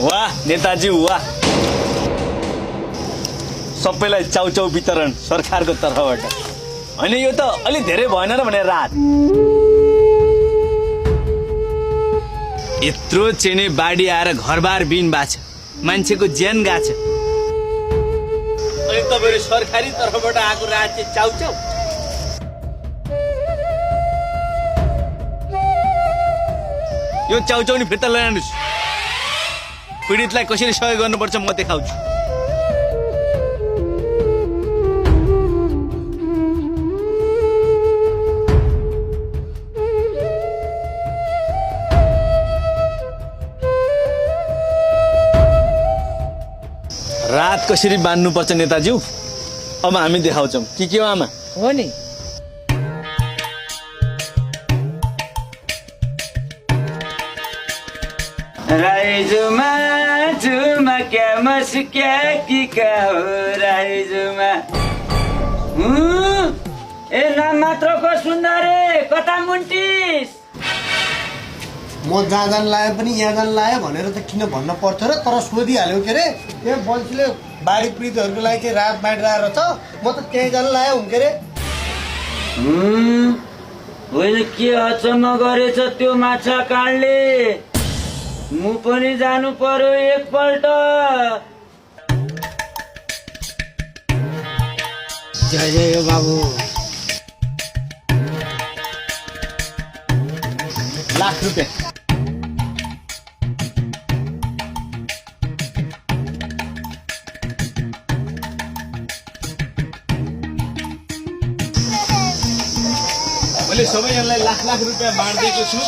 वाह नेताजी वाह। सबैलाई चाउचाउ वितरण सरकारको तर्फबाट। होइन यो त अलि धेरै भएन र भने रात यत्रो चेने बाढी आएर घरबार बिन बाछ, मान्छेको ज्यान गाछ। अनि तपाईहरु सरकारी तर्फबाट आएको रात चाहिँ चाउचाउ। यो चाउचाउ नि फिर्ता ल्याउनुस्। पीडितलाई कसरी सहयोग गर्नुपर्छ म देखाउँछु। रात कसरी बान्नुपर्छ नेताज्यू अब हामी देखाउँछौँ। के हो आमा? हो नि। राई जुमा जुमा क्या मस्क्या कि का हो राई जुमा। ए नाम मात्रको सुन्दरे कता मुन्टिस? म जहाँ जान लायो पनि यहाँ जान लायो भनेर त किन भन्न पर्थ्यो र, तर सोधिहाल्यो के अरे त्यो बल्छीले बाढी पीडितहरूको लागि चाहिँ रात बाँडेर आएर छ, म त त्यहीँ जान लायो हुन् के अरे। होइन के अचम्म गरेछ त्यो माछा काँडले, म पनि जानु पर्यो एकपल्ट। जय जय बाबु। लाख रुपियाँ। मैले सबैजनालाई लाख लाख रुपियाँ बाँडिदिएको छु।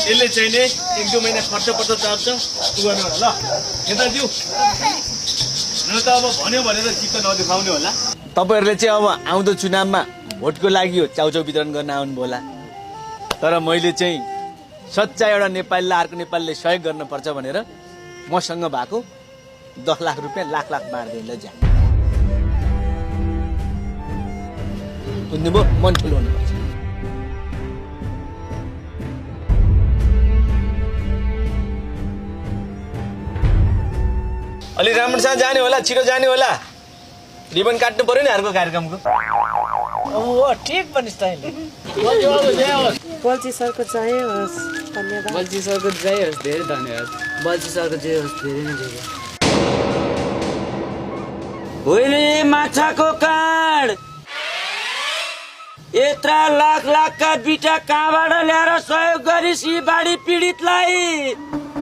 यसले चाहिँ नि 1-2 महिना खर्च पर्छ चार्छ गर्नु होला ल नेताज्यू। न त अब भन्यो भनेर चित्त नदुखाउने होला। तपाईहरुले चाहिँ अब आउँदो चुनावमा भोटको लागि हो चाउचाउ वितरण गर्न आउनु होला। तर मैले चाहिँ सच्चा एउटा नेपालीलाई अर्को नेपालीले सहयोग गर्नुपर्छ भनेर मसँग भएको 10 लाख रुपियाँ लाख लाख बाँड्दै जा। बुझ्नुभयो? मन ठुलो हुनुपर्छ। अलि राम्रोसँग जाने होला, छिटो जाने होला। रिबन काट्नु पर्यो नि अर्को कार्यक्रमको। ओ ठीक बनिस् तैँले। बल्छी सरको जय होस्। धन्यवाद। बल्छी सरको जय होस्, धेरै धन्यवाद। बल्छी सरको जय होस्, धेरै नै धेरै। होइन माछाको काँड यत्रा लाख लाखका बिटा कहाँबाट ल्याएर सहयोग गरिस् यी बाढी पीडितलाई?